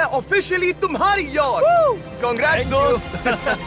Officially तुम्हारी yacht. Congrats दोस्त।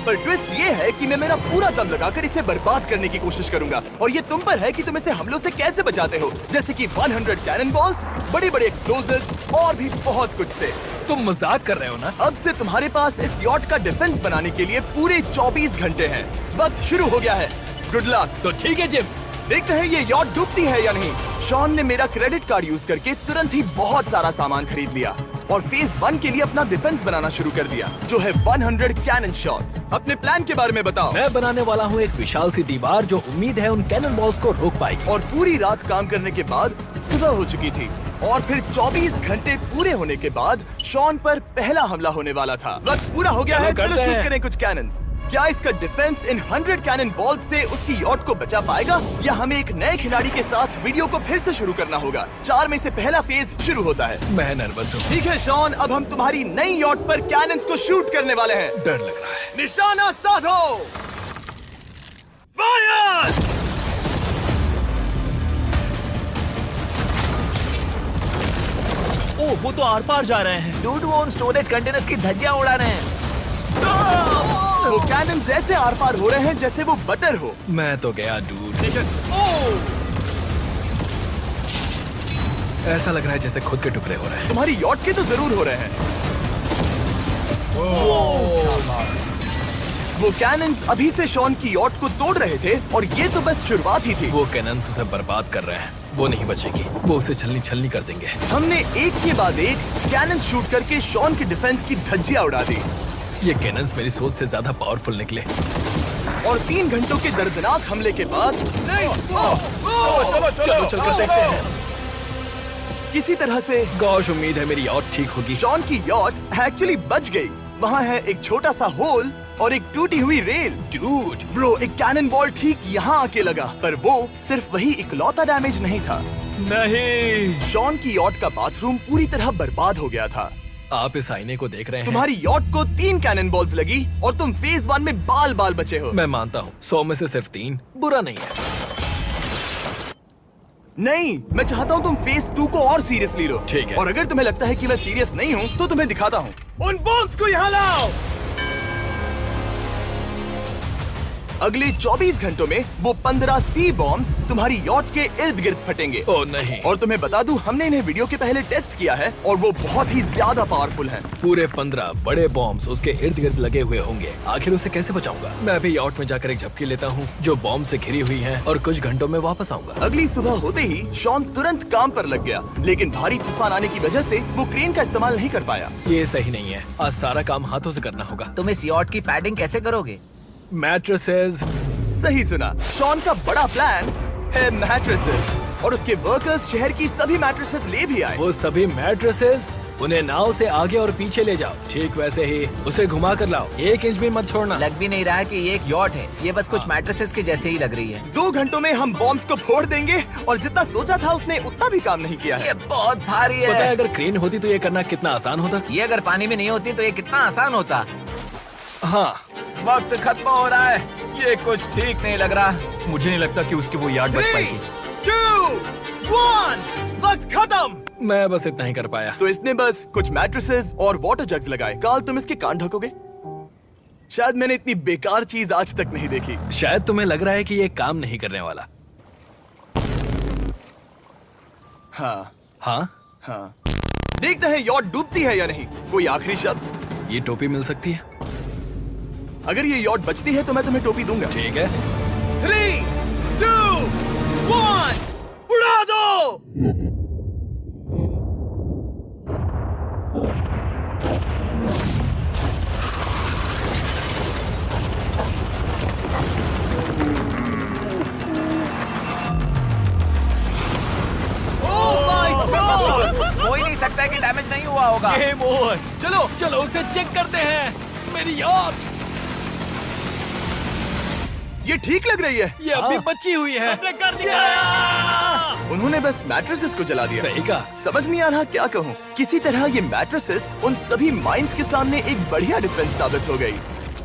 पर ट्विस्ट ये है कि मैं मेरा पूरा दम लगाकर इसे बर्बाद करने की कोशिश करूंगा और ये तुम पर है कि तुम इसे हमलों से कैसे बचाते हो, जैसे कि 100 कैनन बॉल्स, बड़े-बड़े एक्सप्लोजिव्स और भी बहुत कुछ से। तुम मजाक कर रहे हो ना? अब से तुम्हारे पास इस यॉट का डिफेंस बनाने के लिए पूरे 24 घंटे हैं। वक्त शुरू हो गया है। Good luck. तो ठीक है जिम, देखते हैं ये यॉट डूबती है या नहीं। शॉन ने मेरा क्रेडिट कार्ड यूज करके तुरंत ही बहुत सारा सामान खरीद लिया और फेज 1 के लिए अपना डिफेंस बनाना शुरू कर दिया, जो है 100 कैनन शॉट्स। अपने प्लान के बारे में बताओ। मैं बनाने वाला हूँ एक विशाल सी दीवार जो उम्मीद है उन कैनन बॉल्स को रोक पाएगी। और पूरी रात काम करने के बाद सुबह हो चुकी थी और फिर 24 घंटे पूरे होने के बाद शॉन पर पहला हमला होने वाला था। वक्त पूरा हो गया है, चलो शूट करें कुछ कैनन्स। क्या इसका डिफेंस इन 100 कैनन बॉल्स से उसकी यॉट को बचा पाएगा या हमें एक नए खिलाड़ी के साथ वीडियो को फिर से शुरू करना होगा? 4 में से पहला फेज शुरू होता है। मैं नर्वस हूँ। ठीक है शॉन, अब हम तुम्हारी नई यॉट पर कैनन्स को शूट करने वाले हैं। डर लग रहा है। निशाना साधो। फायर! ओह, वो तो आर पार जा रहे हैं। डूड, वो उन स्टोरेज कंटेनर्स की धज्जियां उड़ा रहे हैं। वो कैनन्स ऐसे आर पार हो रहे हैं जैसे वो बटर हो। मैं तो गया डूड। ऐसा लग रहा है जैसे खुद के टुकड़े हो रहे हैं। तुम्हारी यॉट के तो जरूर हो रहे हैं। वो कैनन्स अभी से शॉन की यॉट को तोड़ रहे थे और ये तो बस शुरुआत ही थी। वो कैनन्स उसे बर्बाद कर रहे हैं। वो नहीं बचेगी। वो उसे छलनी कर देंगे। हमने एक के बाद एक कैनन शूट करके शॉन की डिफेंस की धज्जियां उड़ा दी। ये कैनन्स मेरी सोच से ज्यादा पावरफुल निकले। और 3 घंटों के दर्दनाक हमले के बाद चलो चलकर देखते हैं। किसी तरह से गॉश, उम्मीद है मेरी यॉट ठीक होगी। शॉन की यॉट एक्चुअली बच गई। वहाँ है एक छोटा सा होल और एक टूटी हुई रेल। डूड ब्रो, एक कैनन बॉल ठीक यहाँ आके लगा, पर वो सिर्फ वही इकलौता डैमेज नहीं था। नहीं, शॉन की यॉट का बाथरूम पूरी तरह बर्बाद हो गया था। आप इस आईने को देख रहे हैं? तुम्हारी यॉट को 3 कैनन बॉल्स लगी और तुम फेज 1 में बाल बाल बचे हो। मैं मानता हूँ 100 में से सिर्फ 3 बुरा नहीं है। नहीं, मैं चाहता हूँ तुम फेज 2 को और सीरियसली लो। ठीक है। और अगर तुम्हें लगता है कि मैं सीरियस नहीं हूँ तो तुम्हें दिखाता हूँ। उन बॉम्ब्स को यहाँ लाओ। अगले 24 घंटों में वो 15 सी बॉम्ब्स तुम्हारी यॉट के इर्द गिर्द फटेंगे। ओह नहीं। और तुम्हें बता दूं, हमने इन्हें वीडियो के पहले टेस्ट किया है और वो बहुत ही ज्यादा पावरफुल हैं। पूरे 15 बड़े बॉम्ब्स उसके इर्द गिर्द लगे हुए होंगे। आखिर उसे कैसे बचाऊंगा? मैं अभी यॉट में जाकर एक झपकी लेता हूँ जो बॉम्ब से घिरी हुई है और कुछ घंटों में वापस आऊंगा। अगली सुबह होते ही शॉन तुरंत काम पर लग गया, लेकिन भारी तूफान आने की वजह से वो क्रेन का इस्तेमाल नहीं कर पाया। ये सही नहीं है। आज सारा काम हाथों से करना होगा। तुम इस यॉट की पैडिंग कैसे करोगे? मैट्रेसेस। सही सुना, शॉन का बड़ा प्लान है मैट्रेसेस और उसके वर्कर्स शहर की सभी मैट्रेसेस ले भी आए। वो सभी मैट्रेसेस उन्हें नाव से आगे और पीछे ले जाओ। ठीक वैसे ही उसे घुमा कर लाओ। 1 इंच भी मत छोड़ना। लग भी नहीं रहा है कि ये एक यॉट है। ये बस कुछ मैट्रेसेस के जैसे ही लग रही है। 2 घंटों में हम बॉम्ब्स को फोड़ देंगे और जितना सोचा था उसने उतना भी काम नहीं किया है। ये बहुत भारी पता है है। अगर क्रेन होती तो ये करना कितना आसान होता। ये अगर पानी में नहीं होती तो ये कितना आसान होता। हाँ, वक्त खत्म हो रहा है। ये कुछ ठीक नहीं लग रहा। मुझे नहीं लगता कि उसकी वो याद बच 3, पाएगी। 2, 1, वक्त खत्म। मैं बस इतना ही कर पाया। तो इसने बस कुछ मैट्रेसेस और वाटर जग्स लगाए। काल, तुम इसके कान ढकोगे? शायद मैंने इतनी बेकार चीज आज तक नहीं देखी। शायद तुम्हें लग रहा है कि ये काम नहीं करने वाला। हाँ हाँ, हाँ, देखते हैं यॉट डूबती है या नहीं। कोई आखिरी शब्द? ये टोपी मिल सकती है। अगर ये यॉट बचती है तो मैं तुम्हें टोपी दूंगा। ठीक है। 3, 2, 1, उड़ा दो। हो ही नहीं सकता है कि डैमेज नहीं हुआ होगा। Game over. चलो चलो उसे चेक करते हैं। मेरी यॉट ये ठीक लग रही है। ये अभी बची हुई है। कर दिया। उन्होंने बस मैट्रेसेस को जला दिया। सही कहा। समझ नहीं आ रहा क्या कहूँ। किसी तरह ये मैट्रेसेस उन सभी माइंस के सामने एक बढ़िया डिफेंस साबित हो गई।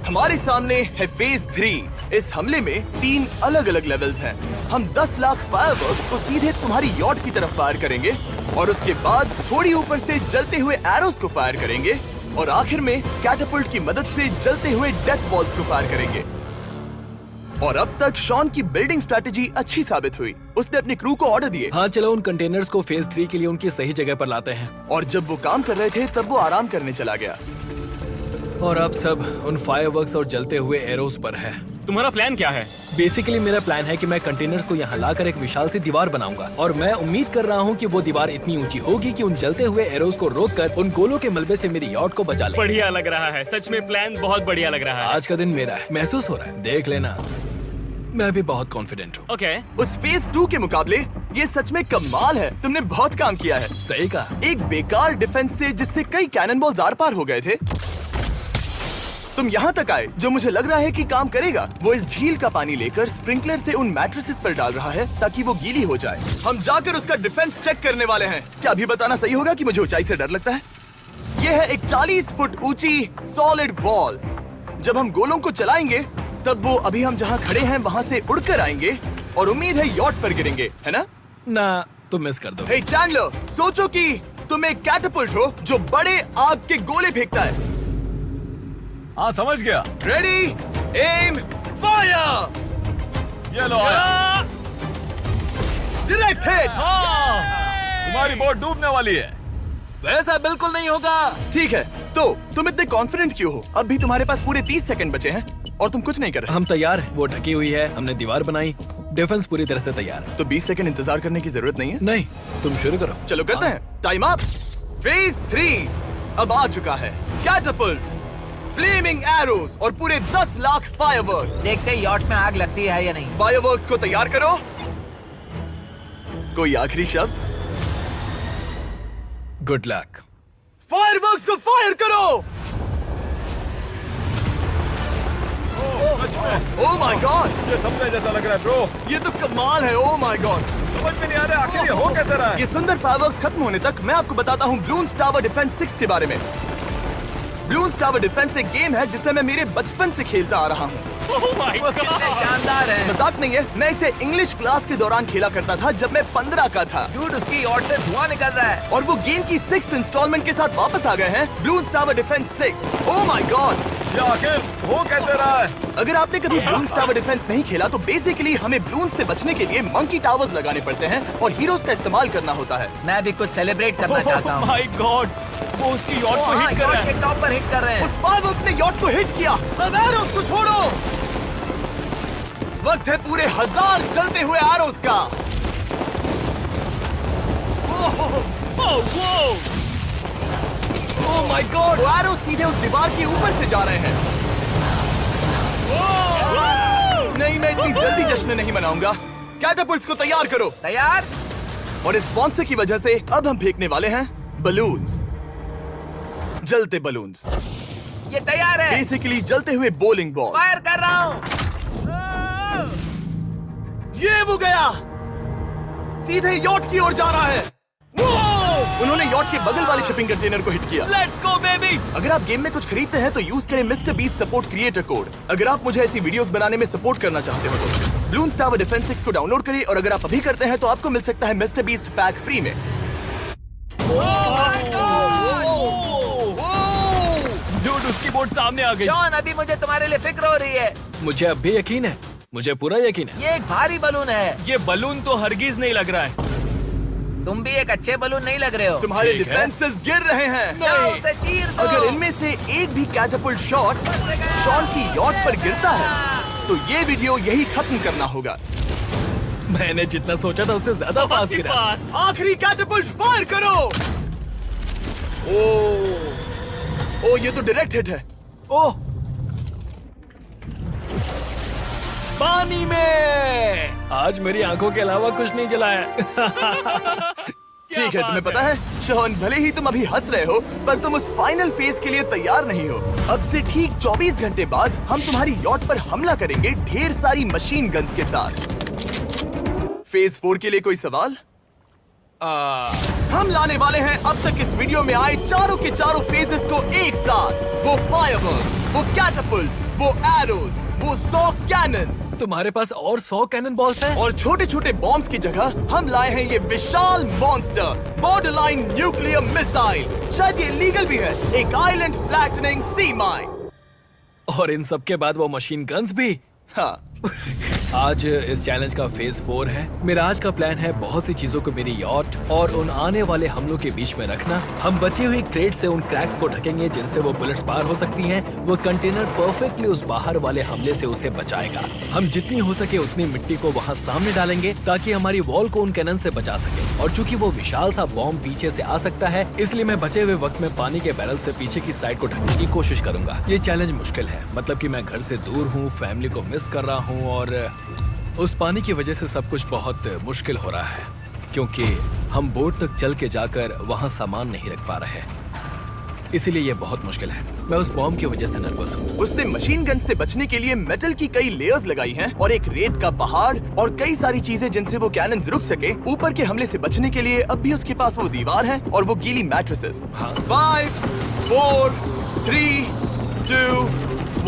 हमारे सामने है फेज 3। इस हमले में 3 अलग अलग लेवल्स हैं। हम 10 लाख फायरवर्क्स को सीधे तुम्हारी यॉट की तरफ फायर करेंगे और उसके बाद थोड़ी ऊपर से जलते हुए एरोस को फायर करेंगे और आखिर में कैटापल्ट की मदद से जलते हुए डेथ बॉल्स को फायर करेंगे। और अब तक शॉन की बिल्डिंग स्ट्रैटेजी अच्छी साबित हुई। उसने अपने क्रू को ऑर्डर दिए हाँ चलो उन कंटेनर्स को फेज 3 के लिए उनकी सही जगह पर लाते हैं। और जब वो काम कर रहे थे तब वो आराम करने चला गया। और अब सब उन फायरवर्क्स और जलते हुए एरोस पर है। तुम्हारा प्लान क्या है? बेसिकली मेरा प्लान है कि मैं कंटेनर्स को यहाँ लाकर एक विशाल सी दीवार बनाऊंगा और मैं उम्मीद कर रहा हूँ कि वो दीवार इतनी ऊंची होगी कि उन जलते हुए एरोस को रोककर उन गोलों के मलबे से मेरी यॉट को बचा ले। बढ़िया लग रहा है, सच में प्लान बहुत बढ़िया लग रहा है। आज का दिन मेरा है, महसूस हो रहा है, देख लेना। मैं भी बहुत कॉन्फिडेंट हूँ। ओके। उस फेज 2 के मुकाबले ये सच में कमाल है। तुमने बहुत काम किया है। सही कहा। एक बेकार डिफेंस से जिससे कई कैनन बॉल्स आर पार हो गए थे, तुम यहाँ तक आए। जो मुझे लग रहा है कि काम करेगा वो इस झील का पानी लेकर स्प्रिंकलर से उन मैट्रेसेस पर डाल रहा है ताकि वो गीली हो जाए। हम जाकर उसका डिफेंस चेक करने वाले हैं। क्या अभी बताना सही होगा कि मुझे ऊंचाई से डर लगता है? ये है एक 40 फुट ऊंची सॉलिड वॉल। जब हम गोलों को चलाएंगे तब वो अभी हम जहाँ खड़े हैं वहाँ से उड़कर आएंगे और उम्मीद है यॉट पर गिरेंगे, है ना? ना तुम मिस कर दो। हे चैंडलर, सोचो कि तुम एक कैटापल्ट हो जो बड़े आग के गोले फेंकता है। हाँ समझ गया। Ready, aim, fire. ये लो आया। Direct hit. तुम्हारी बोट डूबने वाली है। वैसा बिल्कुल नहीं होगा। ठीक है, तो तुम इतने कॉन्फिडेंट क्यों हो? अब भी तुम्हारे पास पूरे 30 सेकंड बचे हैं और तुम कुछ नहीं कर रहे। हम तैयार हैं, वो ढकी हुई है, हमने दीवार बनाई, डिफेंस पूरी तरह से तैयार है। तो 20 सेकंड इंतजार करने की जरूरत नहीं है। नहीं, तुम शुरू करो। चलो करते हैं। Time up. फेज 3 अब आ चुका है। कैटापल्ट्स, फ्लेमिंग एरोस और पूरे 10 लाख फायरवर्क्स। देखते ही यॉट में आग लगती है या नहीं। फायरवर्क्स को तैयार करो। कोई आखिरी शब्द? Good luck. फायरवर्क्स को फायर करो। ओह माय गॉड, ये सपने जैसा लग रहा है ब्रो। ये तो कमाल है। ओह माय गॉड, समझ में नहीं आ रहा आखिर ये हो कैसे रहा है। ये सुंदर फायरवर्क्स खत्म होने तक मैं आपको बताता हूँ ब्लून्स टावर डिफेंस 6 के बारे में। ब्लून्स टावर डिफेंस एक गेम है जिसे मैं मेरे बचपन से खेलता आ रहा हूँ। ओह माय वो कितने गॉड। शानदार है। मजाक नहीं है, मैं इसे इंग्लिश क्लास के दौरान खेला करता था जब मैं 15 का था। डूड उसकी यॉट से धुआं निकल रहा है। और वो गेम की 6th इंस्टॉलमेंट के साथ वापस आ गए हैं, balloons tower defence 6। Oh my God, ये आखिर हो कैसे रहा है। अगर आपने कभी ब्लून्स टावर डिफेंस नहीं खेला तो बेसिकली हमें ब्लून्स से बचने के लिए मंकी टावर्स लगाने पड़ते हैं और हीरोज का इस्तेमाल करना होता है। मैं भी कुछ सेलिब्रेट करना चाहता हूँ। माय गॉड, वो उसकी यॉट को हाँ, हिट कर रहा यॉट है। के टॉप पर हिट कर रहे हैं। उस फायरवर्क ने यॉट को हिट किया। अब एरोस को छोड़ो। वक्त है पूरे 1000 जलते हुए एरोस का। Oh my God. वो एरोस सीधे उस दीवार के ऊपर से जा रहे हैं। नहीं, मैं इतनी जल्दी जश्न नहीं मनाऊंगा। कैटापल्ट्स को तैयार करो। तैयार। और इस स्पॉन्सर की वजह से अब हम फेंकने वाले हैं बलून्स, जलते बलून्स। ये तैयार है। बेसिकली जलते हुए बोलिंग बॉल। फायर कर रहा हूँ। ये वो गया, सीधे यॉट की ओर जा रहा है। उन्होंने यॉट के बगल वाले शिपिंग कंटेनर को हिट किया। Let's go baby. अगर आप गेम में कुछ खरीदते हैं तो यूज करें mister beast support creator code. अगर आप मुझे ऐसी वीडियोस बनाने में सपोर्ट करना चाहते हो तो ब्लून्स टावर डिफेंस 6 को डाउनलोड करें और अगर आप अभी करते हैं तो आपको मिल सकता है मिस्टर बीस्ट पैक फ्री में। डूड उसकी बोट सामने आ गई। जॉन, अभी मुझे तुम्हारे लिए फिक्र हो रही है। मुझे अब भी यकीन है, मुझे पूरा यकीन है। ये एक भारी बलून है। ये बलून तो हरगिज नहीं लग रहा है। तुम भी एक अच्छे बलून नहीं लग रहे हो। तुम्हारे ठीक है। डिफेंसेस गिर रहे हैं। जाओ उसे चीर दो। अगर इनमें से एक भी कैटापल्ट शॉट शॉन की यॉट पर गिरता है तो ये वीडियो यही खत्म करना होगा। मैंने जितना सोचा था उससे ज्यादा पास गिरा। पास। आखिरी कैटापल्ट फायर करो। ओ ये तो डायरेक्ट हिट है। ओह, पानी में। आज मेरी आंखों के अलावा कुछ नहीं जला है। ठीक है, तुम्हें पता है शॉन, भले ही तुम अभी हंस रहे हो पर तुम उस फाइनल फेज के लिए तैयार नहीं हो। अब से ठीक 24 घंटे बाद हम तुम्हारी यॉट पर हमला करेंगे ढेर सारी मशीन गन्स के साथ। फेज 4 के लिए कोई सवाल? हम लाने वाले हैं अब तक इस वीडियो में आए चारों के चारों फेजेस को एक साथ। वो फायरवर्क्स, वो कैटapults, वो एरोज, वो 100 कैनन्स तुम्हारे पास और 100 कैनन बॉल्स हैं? और छोटे छोटे बॉम्ब्स की जगह हम लाए हैं ये विशाल मॉन्स्टर बॉर्डरलाइन न्यूक्लियर मिसाइल। शायद ये लीगल भी है, एक आइलैंड फ्लैटनिंग सी माइन। और इन सब के बाद वो मशीन गन्स भी। हाँ, आज इस चैलेंज का फेज 4 है। मेरा आज का प्लान है बहुत सी चीजों को मेरी यॉट और उन आने वाले हमलों के बीच में रखना। हम बची हुई क्रेट से उन क्रैक्स को ढकेंगे जिनसे वो बुलेट्स पार हो सकती हैं। वो कंटेनर परफेक्टली उस बाहर वाले हमले से उसे बचाएगा। हम जितनी हो सके उतनी मिट्टी को वहाँ सामने डालेंगे ताकि हमारी वॉल को उन कैनन से बचा सके। और चूंकि वो विशाल सा बॉम्ब पीछे से आ सकता है, इसलिए मैं बचे हुए वक्त में पानी के बैरल से पीछे की साइड को ढकने की कोशिश करूंगा। ये चैलेंज मुश्किल है, मतलब कि मैं घर से दूर हूँ, फैमिली को मिस कर रहा हूँ और उस पानी की वजह से सब कुछ बहुत मुश्किल हो रहा है क्योंकि हम बोट तक चल के जाकर वहाँ सामान नहीं रख पा रहे। इसीलिए ये बहुत मुश्किल है। मैं उस बॉम्ब की वजह से नर्वस हूँ। उसने मशीन गन से बचने के लिए मेटल की कई लेयर्स लगाई हैं और एक रेत का पहाड़ और कई सारी चीजें जिनसे वो कैनन्स रुक सके। ऊपर के हमले से बचने के लिए अब भी उसके पास वो दीवार है और वो गीली मैट्रेसेस। हाँ। 5, 4, 3, 2,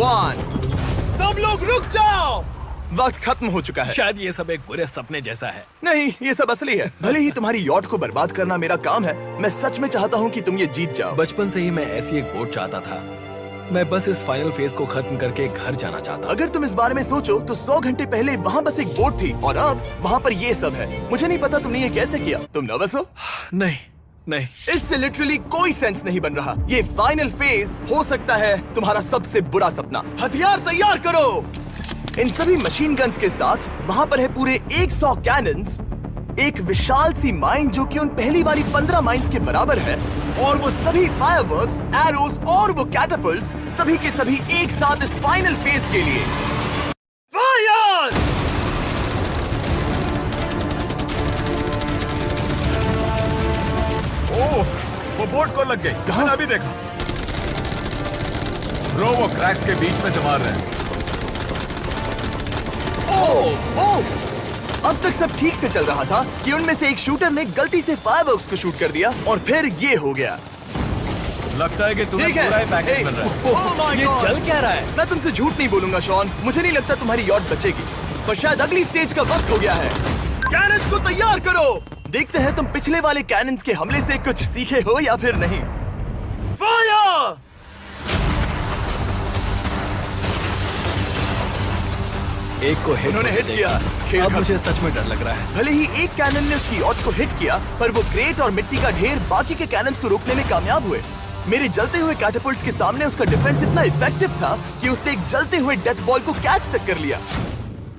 1। सब लोग रुक जाओ, वक्त खत्म हो चुका है। शायद ये सब एक बुरे सपने जैसा है। नहीं, ये सब असली है। भले ही तुम्हारी यॉट को बर्बाद करना मेरा काम है, मैं सच में चाहता हूँ कि तुम ये जीत जाओ। बचपन से ही मैं ऐसी एक बोट चाहता था। मैं बस इस फाइनल फेज को खत्म करके घर जाना चाहता। अगर तुम इस बारे में सोचो तो 100 घंटे पहले वहाँ बस एक बोट थी और अब वहाँ पर ये सब है। मुझे नहीं पता तुमने ये कैसे किया। तुम नर्वस हो? नहीं नहीं, इससे लिटरली कोई सेंस नहीं बन रहा। ये फाइनल फेज हो सकता है तुम्हारा सबसे बुरा सपना। हथियार तैयार करो। इन सभी मशीन गन्स के साथ वहाँ पर है पूरे 100 कैनन्स, एक विशाल सी माइन जो कि उन पहली वाली 15 माइन्स के बराबर है, और वो सभी फायरवर्क्स, एरोज और वो कैटapults सभी के सभी एक साथ इस फाइनल फेज के लिए। फायर! ओह, वो बोट को लग गई। कहाँ? अभी देखा ब्रो, वो क्रैक्स के बीच में से मार रहे हैं। ओह! अब तक सब ठीक से चल रहा था कि उनमें से एक शूटर ने गलती से फायरवर्क्स को शूट कर दिया और फिर ये हो गया। लगता है कि तुम्हें ठीक है। पूरा ही पैकेज मिल रहा है। Oh my ये God! चल क्या रहा है? मैं तुमसे झूठ नहीं बोलूंगा शॉन, मुझे नहीं लगता तुम्हारी यॉट बचेगी, पर शायद अगली स्टेज का वक्त हो गया है। कैनन्स को तैयार करो। देखते हैं तुम पिछले वाले कैनन्स के हमले से कुछ सीखे हो या फिर नहीं। फायर! एक को हिट इन्होंने हिट किया। खेल अब खत्म। मुझे सच में डर लग रहा है। भले ही एक कैनन ने उसकी यॉट को हिट किया, पर वो क्रेट और मिट्टी का ढेर बाकी के कैनन्स को रोकने में कामयाब हुए। मेरे जलते हुए कैटapults के सामने उसका डिफेंस इतना इफेक्टिव था कि उसने एक जलते हुए डेथ बॉल को कैच तक कर लिया।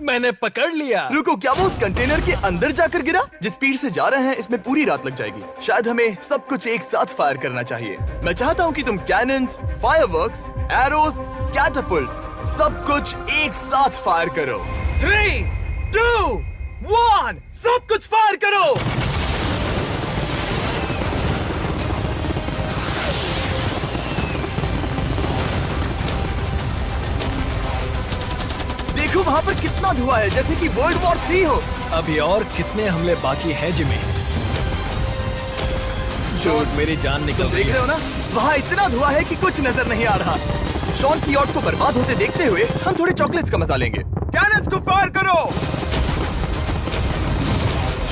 मैंने पकड़ लिया। रुको, क्या वो उस कंटेनर के अंदर जाकर गिरा? जिस स्पीड से जा रहे हैं इसमें पूरी रात लग जाएगी। शायद हमें सब कुछ एक साथ फायर करना चाहिए। मैं चाहता हूँ कि तुम कैनन्स, फायरवर्क्स, एरोज, कैटapults सब कुछ एक साथ फायर करो। 3, 2, 1, सब कुछ फायर करो। देखो वहाँ पर कितना धुआं है, जैसे कि वर्ल्ड वॉर 3 हो। अभी और कितने हमले बाकी हैं जिमी? जो मेरी जान निकल तुम रही देख रहे है। हो ना, वहाँ इतना धुआं है कि कुछ नजर नहीं आ रहा। शॉन की यॉट को बर्बाद होते देखते हुए हम थोड़े चॉकलेट्स का मजा लेंगे। कैनन्स को फायर करो।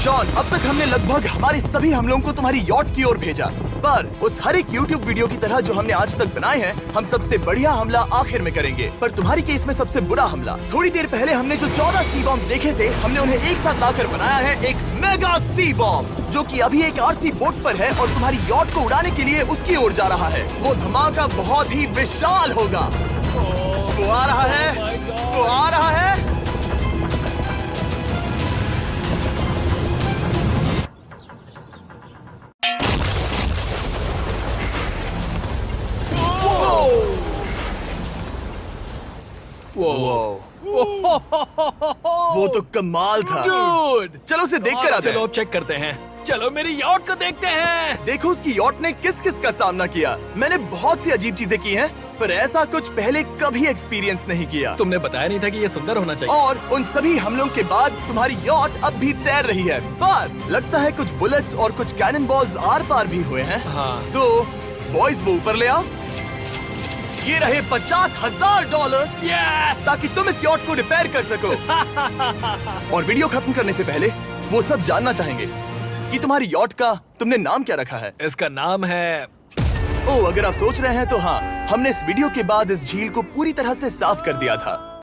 शॉन, अब तक हमने लगभग हमारे सभी हमलों को तुम्हारी यॉट की ओर भेजा, पर उस हर एक YouTube वीडियो की तरह जो हमने आज तक बनाए हैं, हम सबसे बढ़िया हमला आखिर में करेंगे। पर तुम्हारी केस में सबसे बुरा हमला। थोड़ी देर पहले हमने जो 14 सी बॉम्ब देखे थे, हमने उन्हें एक साथ लाकर बनाया है एक मेगा सी बॉम्ब, जो कि अभी एक RC बोट पर है और तुम्हारी यॉट को उड़ाने के लिए उसकी ओर जा रहा है। वो धमाका बहुत ही विशाल होगा। वो आ रहा है, वो आ रहा है। वो तो कमाल था। Dude! चलो उसे देख कर आते चलो हैं। अब चेक करते हैं। चलो मेरी यॉट को देखते हैं। देखो उसकी यॉट ने किस किस का सामना किया। मैंने बहुत सी अजीब चीजें की हैं, पर ऐसा कुछ पहले कभी एक्सपीरियंस नहीं किया। तुमने बताया नहीं था कि ये सुंदर होना चाहिए। और उन सभी हमलों के बाद तुम्हारी यॉट अब भी तैर रही है, पर लगता है कुछ बुलेट्स और कुछ कैनन बॉल्स आर पार भी हुए हैं। हाँ। तो बॉयज वो ऊपर ले आओ। ये रहे $50,000 यस! ताकि तुम इस यॉट को रिपेयर कर सको। और वीडियो खत्म करने से पहले वो सब जानना चाहेंगे कि तुम्हारी यॉट का तुमने नाम क्या रखा है। इसका नाम है अगर आप सोच रहे हैं तो हाँ, हमने इस वीडियो के बाद इस झील को पूरी तरह से साफ कर दिया था।